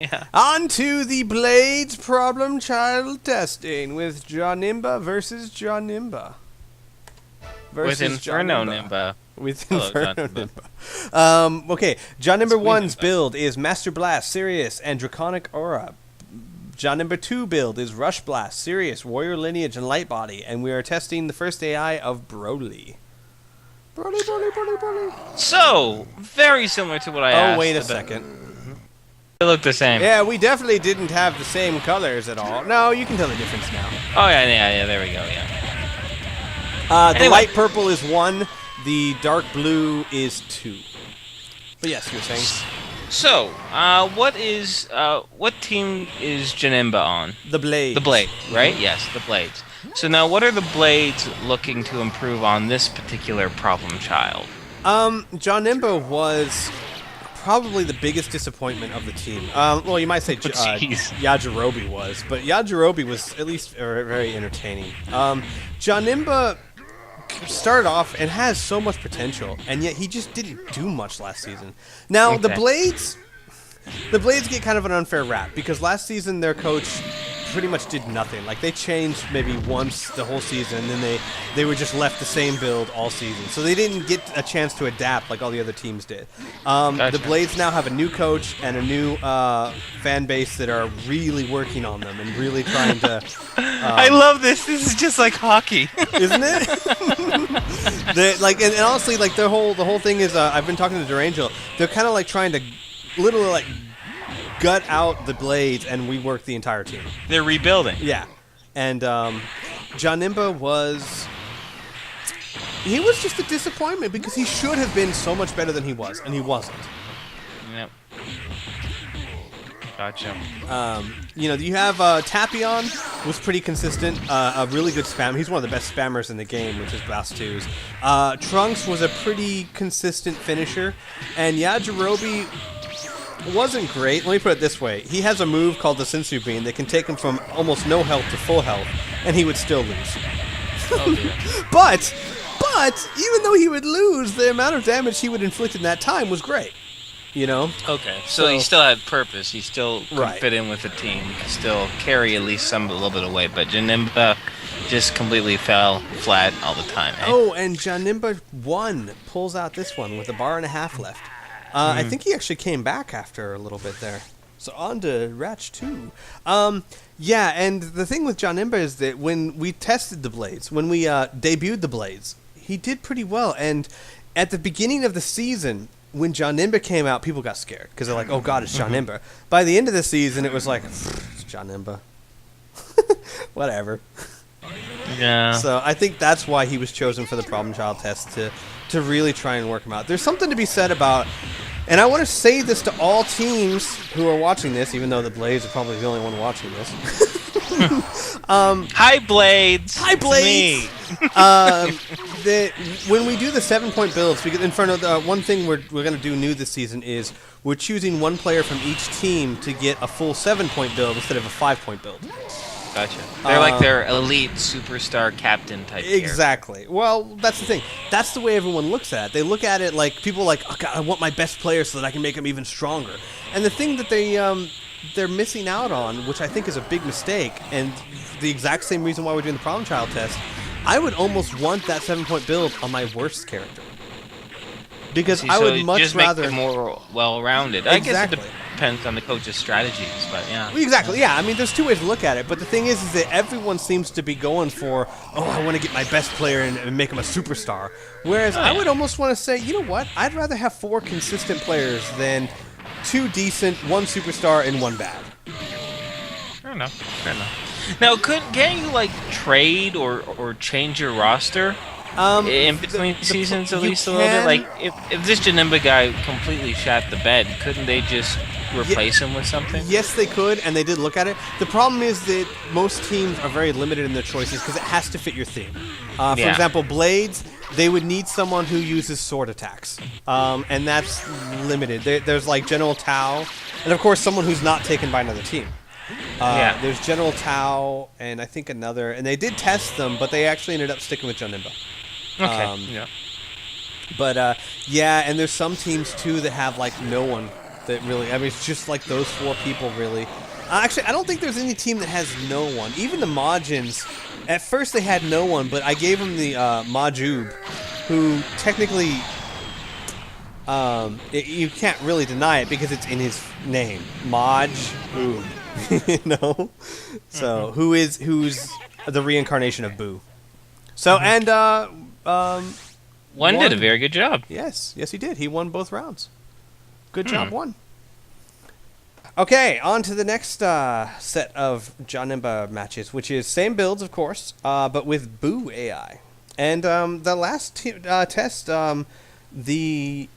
Yeah. On to the Blades problem child testing with Jaunimba versus Jaunimba. With Inferno Jaunimba. Nimba. With Hello, Inferno Jaunimba. Nimba. Okay, John number Sweet 1's Nimba. build is Master Blast, Sirius, and Draconic Aura. John number 2 build is Rush Blast, Sirius, Warrior Lineage, and Lightbody, and we are testing the first AI of Broly. Broly. So, very similar to what I asked. Oh, wait a about- second. They look the same. Yeah, we definitely didn't have the same colors at all. No, you can tell the difference now. Oh, yeah, there we go, yeah. The Anyway. light purple is 1, the dark blue is 2. But yes, you were saying? So, what team is Jaunimba on? The Blade. The Blade, right? Yes, the Blades. So now, what are the Blades looking to improve on this particular problem child? Jaunimba was probably the biggest disappointment of the team. Well, you might say Jeez. Yajirobe was, but Yajirobe was at least very entertaining. Jaunimba started off and has so much potential, and yet he just didn't do much last season. Now, Okay. the Blades get kind of an unfair rap, because last season their coach pretty much did nothing. Like, they changed maybe once the whole season, and then they were just left the same build all season. So they didn't get a chance to adapt like all the other teams did. Gotcha. The Blades now have a new coach and a new fan base that are really working on them and really trying to... I love this. This is just like hockey. Isn't it? And honestly, like the whole thing is, I've been talking to Durangel. They're kind of like trying to literally like gut out the Blades and rework the entire team. They're rebuilding. Yeah, and Jaunimba he was just a disappointment because he should have been so much better than he was, and he wasn't. Yep. Gotcha. You have Tapion was pretty consistent, a really good spam. He's one of the best spammers in the game, which is Blast 2's. Trunks was a pretty consistent finisher, and Yajirobe wasn't great. Let me put it this way. He has a move called the Sensu Bean that can take him from almost no health to full health, and he would still lose. Oh, dear. But even though he would lose, the amount of damage he would inflict in that time was great. You know? Okay, so he still had purpose. He still could Right. fit in with the team. He could still carry at least a little bit of weight. But Jaunimba just completely fell flat all the time. Eh? Oh, and Jaunimba 1 pulls out this one with a bar and a half left. I think he actually came back after a little bit there. So on to Ratch 2. Yeah, and the thing with Jaunimba is that when we tested the Blades, when we debuted the Blades, he did pretty well. And at the beginning of the season, when Jaunimba came out, people got scared because they're like, "Oh God, it's Jaunimba." By the end of the season, it was like, "It's Jaunimba." Whatever. Yeah. So I think that's why he was chosen for the problem child test to really try and work him out. There's something to be said about, and I want to say this to all teams who are watching this, even though the Blades are probably the only one watching this. Hi, Blades. Hi, It's Blades. me. When we do the 7-point builds, because Inferno, the one thing we're going to do new this season is we're choosing one player from each team to get a full 7-point build instead of a 5-point build. Gotcha. They're like their elite superstar captain type. Exactly. Well, that's the thing. That's the way everyone looks at it. They look at it like people are like, "Oh God, I want my best player so that I can make him even stronger." And the thing that they're missing out on, which I think is a big mistake, and the exact same reason why we're doing the problem child test, I would almost want that 7-point build on my worst character. Because I would much just rather... make it more well-rounded. I guess Exactly. it depends on the coach's strategies, but yeah. Exactly, yeah. I mean, there's two ways to look at it, but the thing is that everyone seems to be going for, "Oh, I want to get my best player and make him a superstar." Whereas I would almost want to say, you know what? I'd rather have 4 consistent players than 2 decent, 1 superstar, and 1 bad. Fair enough. Now, can't you like trade or change your roster in between seasons at you least a little bit? can- Like if this Jaunimba guy completely shat the bed, couldn't they just replace him with something? Yes, they could, and they did look at it. The problem is that most teams are very limited in their choices because it has to fit your theme. For Yeah. example, Blades, they would need someone who uses sword attacks, and that's limited. There's like General Tao, and of course someone who's not taken by another team. There's General Tao, and I think another, and they did test them, but they actually ended up sticking with Jaunimba. Okay. But yeah, and there's some teams too that have like no one that really. I mean, it's just like those 4 people really. Actually, I don't think there's any team that has no one. Even the Majins, at first they had no one, but I gave them the Majub, who technically, you can't really deny it because it's in his name, Majub. You know, so who's the reincarnation of Boo. So One did a very good job. Yes, he did. He won both rounds. Good job, one. Okay, on to the next set of Janemba matches, which is same builds, of course, but with Boo AI. And the last test, the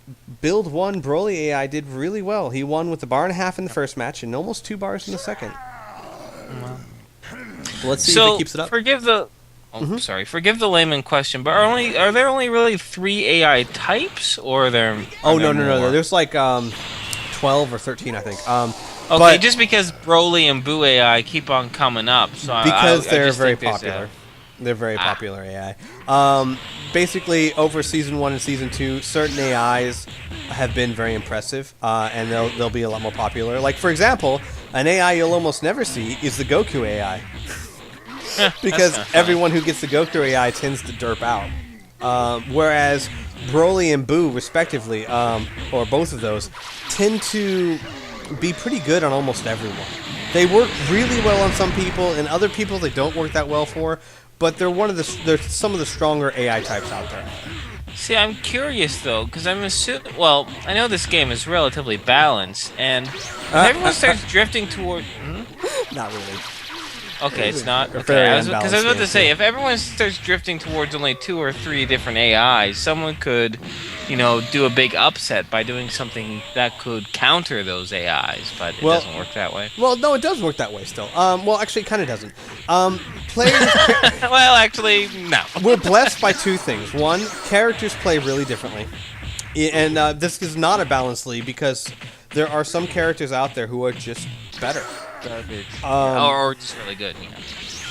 build 1 Broly AI did really well. He won with the bar and a half in the first match and almost 2 bars in the second. Let's see if he keeps it up. Forgive the layman question, but are there only really 3 AI types, or are there? No. There's like 12 or 13, I think. Okay, just because Broly and Boo AI keep on coming up, so because they're just very think popular. They're very popular AI. Basically, over Season 1 and Season 2, certain AIs have been very impressive, and they'll be a lot more popular. Like, for example, an AI you'll almost never see is the Goku AI. Because everyone who gets the Goku AI tends to derp out. Whereas Broly and Boo, respectively, or both of those, tend to be pretty good on almost everyone. They work really well on some people, and other people they don't work that well for, but they're some of the stronger AI types out there. See, I'm curious, though, because I know this game is relatively balanced, and if everyone starts drifting toward... Not really. Okay, it's not? Okay, Because I was about to say, if everyone starts drifting towards only 2 or 3 different AIs, someone could, do a big upset by doing something that could counter those AIs, but it doesn't work that way. Well, no, it does work that way still. Actually, it kind of doesn't. Players... Well, actually, no. We're blessed by 2 things. One, characters play really differently. And this is not a balanced league because there are some characters out there who are just better. Garbage. Or just really good,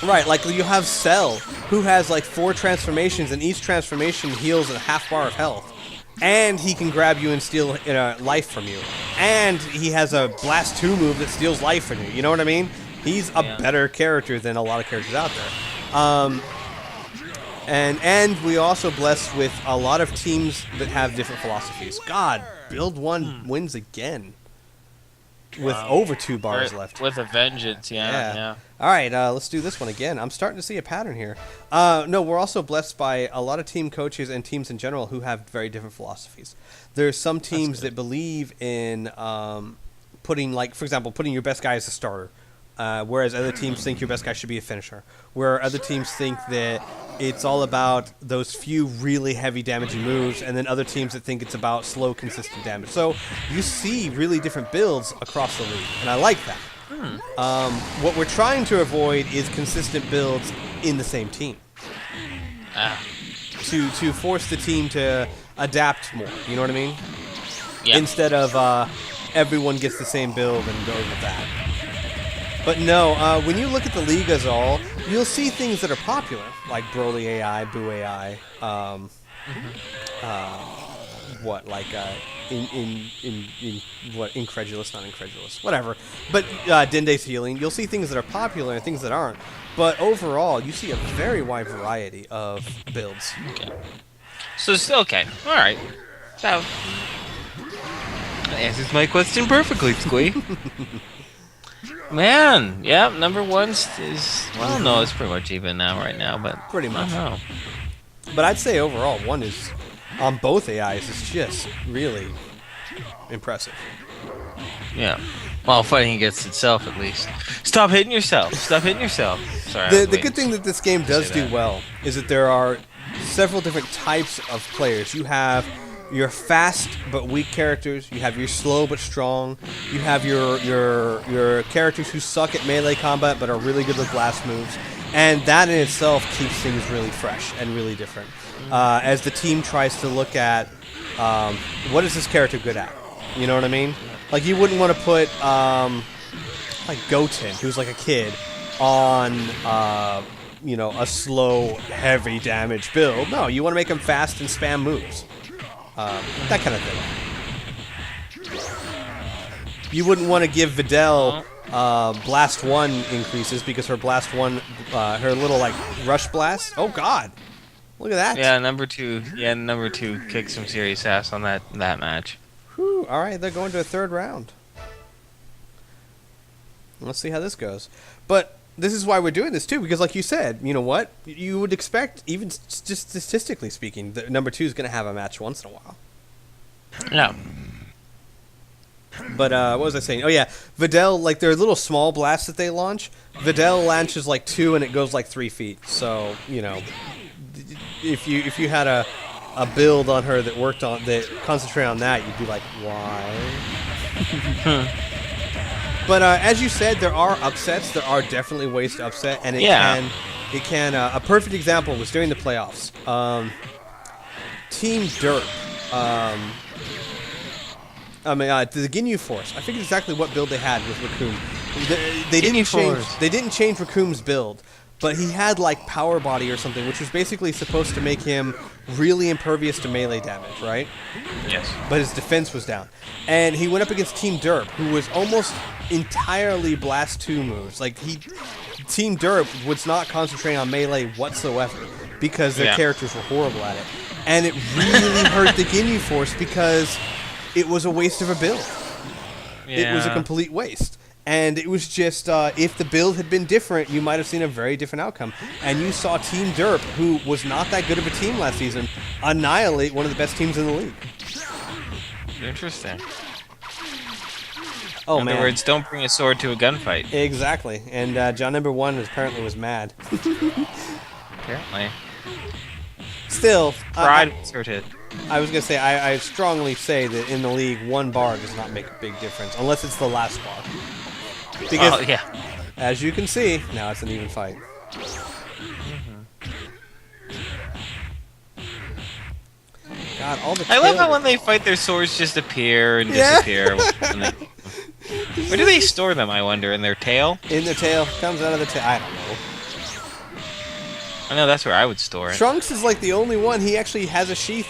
Right, like you have Cell, who has like 4 transformations, and each transformation heals a half bar of health. And he can grab you and steal life from you. And he has a Blast 2 move that steals life from you. You know what I mean? He's a better character than a lot of characters out there. And we also blessed with a lot of teams that have different philosophies. God, Build 1 wins again. With over 2 bars left. With a vengeance, yeah. All right, let's do this one again. I'm starting to see a pattern here. No, we're also blessed by a lot of team coaches and teams in general who have very different philosophies. There's some teams that believe in putting, like, for example, putting your best guy as a starter, whereas other teams think your best guy should be a finisher. Where other teams think that it's all about those few really heavy damaging moves, and then other teams that think it's about slow, consistent damage. So you see really different builds across the league, and I like that. What we're trying to avoid is consistent builds in the same team. To force the team to adapt more, you know what I mean? Yeah. Instead of everyone gets the same build and goes with that. But no, when you look at the league as a whole, you'll see things that are popular, like Broly AI, Boo AI, Incredulous, not Incredulous, whatever. But Dende's Healing, you'll see things that are popular and things that aren't. But overall, you see a very wide variety of builds. Okay. So, okay. All right. That answers my question perfectly, Squee. Man, yeah, number 1 is... Well, no, it's pretty much even now, right now, but... Pretty much. I don't know. But I'd say overall, 1 is... On both AIs, is just really impressive. Yeah. Well, fighting against itself, at least. Stop hitting yourself. Stop hitting yourself. Sorry. The good thing that this game does do well is that there are several different types of players. You have your fast but weak characters. You have your slow but strong. You have your characters who suck at melee combat but are really good with blast moves. And that in itself keeps things really fresh and really different. As the team tries to look at what is this character good at? You know what I mean? Like, you wouldn't want to put like Goten, who's like a kid, on a slow, heavy damage build. No, you want to make him fast and spam moves. That kind of thing. you wouldn't want to give Videl Blast 1 increases because her Blast 1, her little, like, Rush Blast. Oh, God. Look at that. Yeah, number 2. Yeah, number 2 kicked some serious ass on that match. Whew. All right, they're going to a third round. Let's see how this goes. But this is why we're doing this, too, because like you said, you know what? You would expect, even just statistically speaking, that number 2 is going to have a match once in a while. No. But what was I saying? Oh, yeah. Videl, like, their little small blasts that they launch, Videl launches, like, 2 and it goes, like, 3 feet. So, you know, if you had a build on her that worked on, that concentrated on that, you'd be like, why? But as you said, there are upsets. There are definitely ways to upset, and it can. A perfect example was during the playoffs. Team Derp. The Ginyu Force. I forget exactly what build they had with Raccoon. They didn't change. They didn't change Raccoon's build, but he had like Power Body or something, which was basically supposed to make him really impervious to melee damage, right? Yes. But his defense was down. And he went up against Team Derp, who was almost entirely Blast 2 moves. Like, Team Derp was not concentrating on melee whatsoever because their characters were horrible at it. And it really hurt the Ginyu Force because it was a waste of a build. Yeah. It was a complete waste. And it was just, if the build had been different, you might have seen a very different outcome. And you saw Team Derp, who was not that good of a team last season, annihilate one of the best teams in the league. Interesting. Oh, in other words, don't bring a sword to a gunfight. Exactly. And John number 1 apparently was mad. Apparently. Still, pride asserted. I was going to say, I strongly say that in the league, 1 bar does not make a big difference, unless it's the last bar. Because, as you can see, now it's an even fight. God, all the I love how when they fight, their swords just appear and disappear. Where do they store them, I wonder? In their tail? In their tail. Comes out of the tail. I don't know. I know that's where I would store it. Trunks is like the only one. He actually has a sheath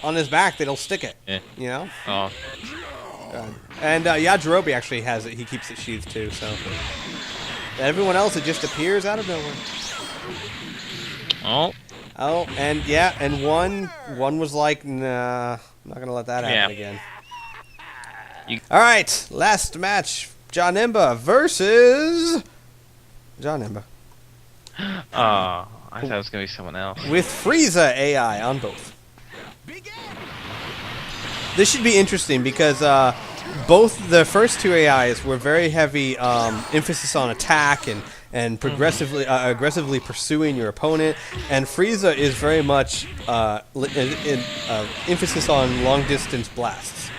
on his back that'll stick it. Yeah. You know? Oh. And Yajirobe actually has it. He keeps it sheathed too, so. Everyone else, it just appears out of nowhere. Oh. Oh, and one was like, nah, I'm not going to let that happen again. All right, last match. Janemba versus Janemba. Oh, I thought it was going to be someone else. With Frieza AI on both. This should be interesting because both the first 2 AIs were very heavy emphasis on attack and progressively aggressively pursuing your opponent, and Frieza is very much emphasis on long distance blasts.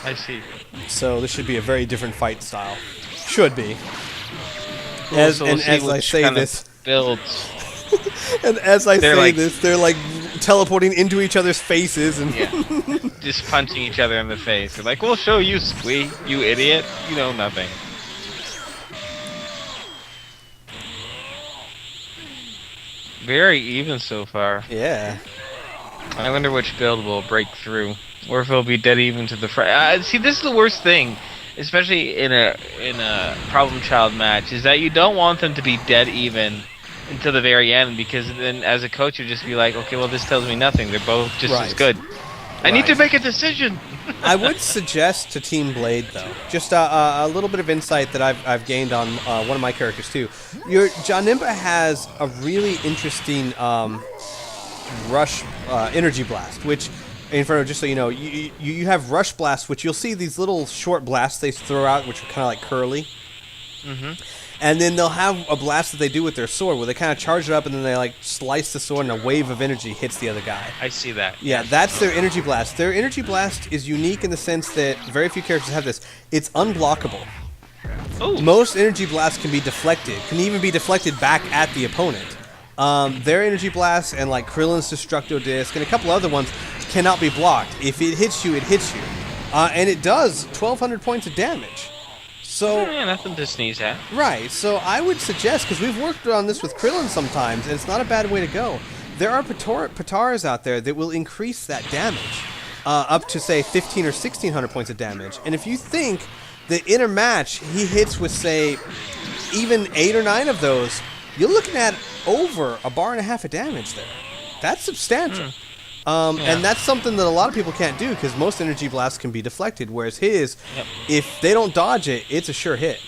I see. So this should be a very different fight style. Should be. As I say this, builds. And as I say this, they're like teleporting into each other's faces and just punching each other in the face. They're like, "We'll show you, Squee, you idiot. You know nothing." Very even so far. Yeah. I wonder which build will break through, or if it'll be dead even to the front. See, this is the worst thing, especially in a problem child match, is that you don't want them to be dead even until the very end, because then as a coach you'd just be like, okay, well, this tells me nothing. They're both just as good. I need to make a decision. I would suggest to Team Blade, though, just a little bit of insight that I've gained on one of my characters too. Your Janemba has a really interesting rush energy blast, which, in front of, just so you know, you have rush blast, which you'll see these little short blasts they throw out, which are kind of like curly. Mm-hmm. And then they'll have a blast that they do with their sword, where they kind of charge it up and then they like slice the sword and a wave of energy hits the other guy. I see that. Yeah, that's their energy blast. Their energy blast is unique in the sense that very few characters have this. It's unblockable. Ooh. Most energy blasts can be deflected, can even be deflected back at the opponent. Their energy blasts and like Krillin's Destructo Disc and a couple other ones cannot be blocked. If it hits you, it hits you. And it does 1,200 points of damage. So, yeah, nothing to sneeze at. Right, so I would suggest, because we've worked on this with Krillin sometimes, and it's not a bad way to go. There are Pataras out there that will increase that damage up to, say, 1,500 or 1,600 points of damage. And if you think the inner match, he hits with, say, even 8 or 9 of those. You're looking at over a bar and a half of damage there. That's substantial. And that's something that a lot of people can't do because most energy blasts can be deflected, whereas his, if they don't dodge it, it's a sure hit.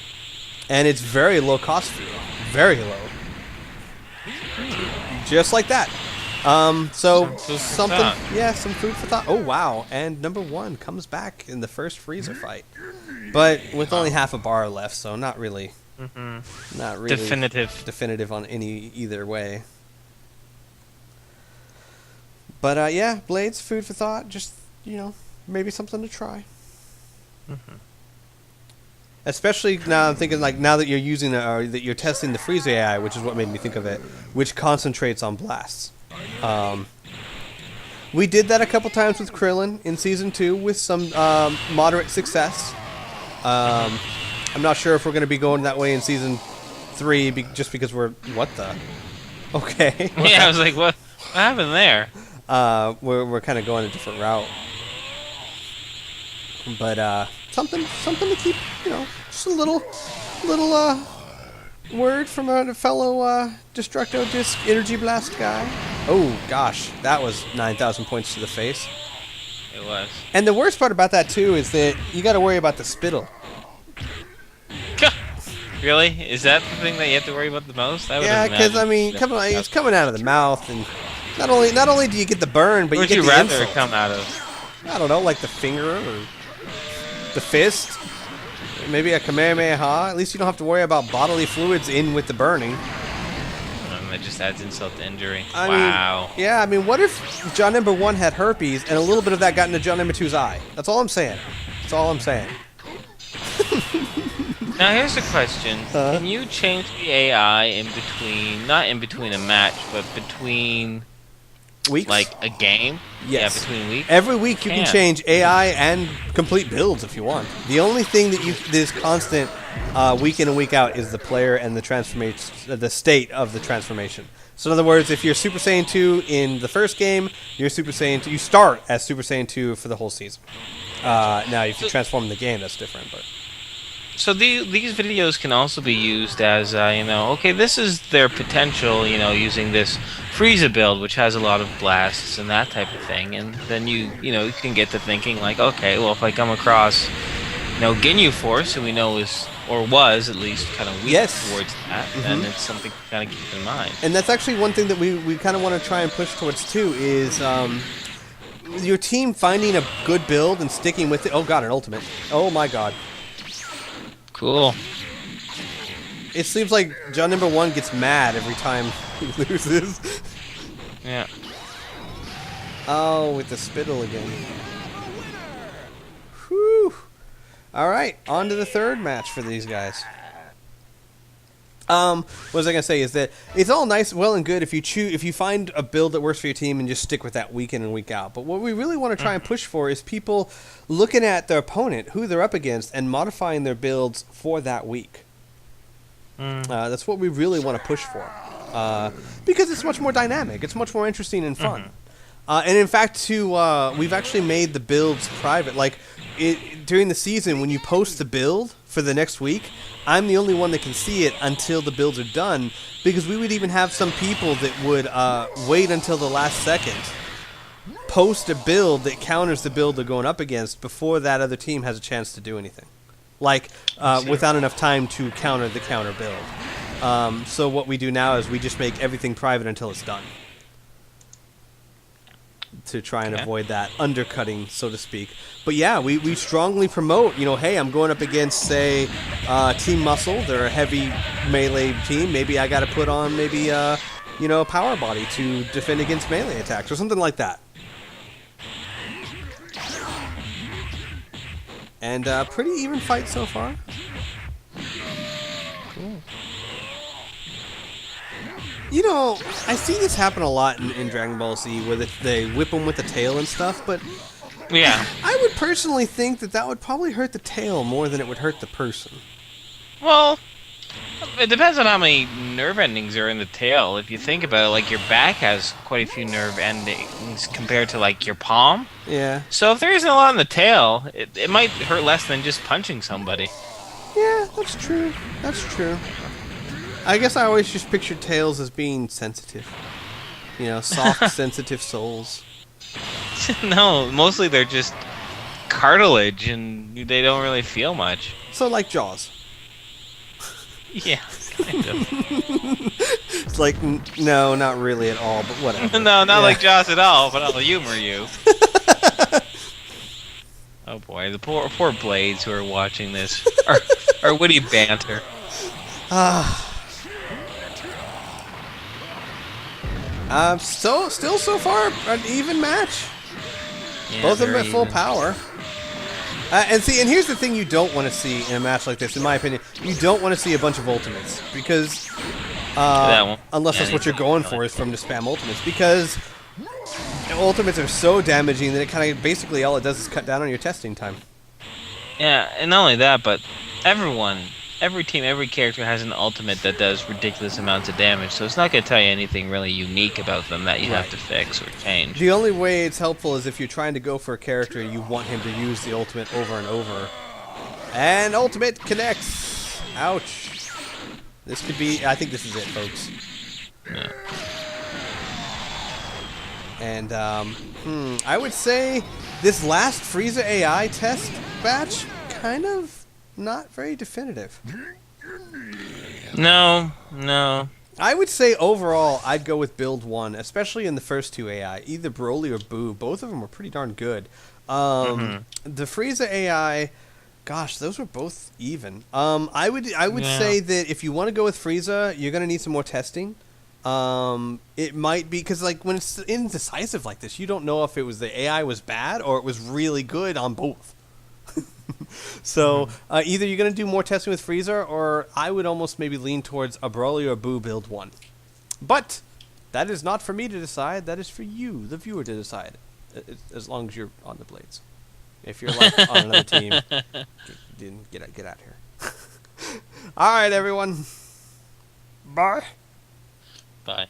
And it's very low cost for you. Very low. Just like that. So something, some food for thought. Oh, wow. And number 1 comes back in the first Frieza fight. But with only half a bar left, so not really definitive on either way. But yeah, Blades, food for thought. Just, maybe something to try. Especially now, I'm thinking now that you're using that you're testing the Frieza AI, which is what made me think of it, which concentrates on blasts. We did that a couple times with Krillin in Season 2 with some moderate success. I'm not sure if we're going to be going that way in Season 3 just because we're... What the? Okay. Yeah, I was like, what happened there? We're kind of going a different route. But something to keep, just a little word from a fellow Destructo Disc Energy Blast guy. Oh, gosh. That was 9,000 points to the face. It was. And the worst part about that, too, is that you got to worry about the spittle. Really? Is that the thing that you have to worry about the most? Yeah, because, it's coming out of the mouth, and not only do you get the burn, but you get the insult. Where'd you rather it come out of? I don't know, like the finger or the fist. Maybe a Kamehameha. At least you don't have to worry about bodily fluids in with the burning. That just adds insult to injury. Wow. What if John number 1 had herpes and a little bit of that got into John number 2's eye? That's all I'm saying. Now here's the question. Can you change the AI in between, not in between a match, but between... weeks? Like a game? Yes. Yeah, between weeks? Every week you can change AI and complete builds if you want. The only thing that is constant week in and week out is the player and the transformation, the state of the transformation. So in other words, if you're Super Saiyan 2 in the first game, you're Super Saiyan 2, you start as Super Saiyan 2 for the whole season. Now if you transform in the game, that's different, but... So these videos can also be used as, okay, this is their potential, using this Frieza build, which has a lot of blasts and that type of thing. And then you can get to thinking like, okay, well, if I come across, Ginyu Force, who we know was at least kind of weak towards that, then it's something to kind of keep in mind. And that's actually one thing that we kind of want to try and push towards too is your team finding a good build and sticking with it. Oh god, an ultimate. Oh my god. Cool. It seems like John number 1 gets mad every time he loses. Yeah. Oh, with the spittle again. Whew. Alright, on to the third match for these guys. What was I gonna say is that it's all nice, well and good if you find a build that works for your team and just stick with that week in and week out. But what we really want to try and push for is people looking at their opponent, who they're up against, and modifying their builds for that week. That's what we really want to push for, because it's much more dynamic, it's much more interesting and fun. And in fact, we've actually made the builds private. Like during the season, when you post the build for the next week, I'm the only one that can see it until the builds are done, because we would even have some people that would wait until the last second, post a build that counters the build they're going up against before that other team has a chance to do anything. Like, without enough time to counter the counter build. So what we do now is we just make everything private until it's done, to try and avoid that undercutting, so to speak. But yeah, we strongly promote, hey, I'm going up against, say, Team Muscle. They're a heavy melee team. Maybe I got to put on Power Body to defend against melee attacks or something like that. And pretty even fight so far. Cool. I see this happen a lot in Dragon Ball Z, where they whip them with the tail and stuff, but yeah, I would personally think that would probably hurt the tail more than it would hurt the person. Well, It depends on how many nerve endings are in the tail. If you think about it, like your back has quite a few nerve endings compared to like your palm. Yeah. So if there isn't a lot in the tail, it might hurt less than just punching somebody. Yeah, that's true. That's true. I guess I always just pictured tails as being sensitive. You know, soft, sensitive souls. No, mostly they're just cartilage and they don't really feel much. So like Jaws. Yeah, kind of. It's like, no, not really at all, but whatever. No, not Yeah. like Jaws at all, but I'll humor you. Oh boy, the poor Blades who are watching this. Our witty banter. Still so far, an even match. Yeah, Both of them very at full even. power. And here's the thing you don't want to see in a match like this, in my opinion. You don't want to see a bunch of ultimates, because That won't unless do that's what you're anything, going really. for, is from to spam ultimates, because ultimates are so damaging that it kind of basically all it does is cut down on your testing time. Yeah, and not only that, but every team, every character has an ultimate that does ridiculous amounts of damage, so it's not going to tell you anything really unique about them that you have Right. to fix or change. The only way it's helpful is if you're trying to go for a character, you want him to use the ultimate over and over. And ultimate connects. Ouch. This could be... I think this is it, folks. Yeah. And, I would say this last Frieza AI test batch, kind of not very definitive. No. I would say overall, I'd go with build 1, especially in the first two AI. Either Broly or Boo. Both of them were pretty darn good. The Frieza AI, gosh, those were both even. I would Yeah. say that if you want to go with Frieza, you're going to need some more testing. It might be because like when it's indecisive like this, you don't know if it was the AI was bad or it was really good on both. So either you're going to do more testing with Frieza, or I would almost maybe lean towards a Broly or Boo build 1. But that is not for me to decide. That is for you, the viewer, to decide. As long as you're on the Blades. If you're like on another team, get out here. All right, everyone. Bye. Bye.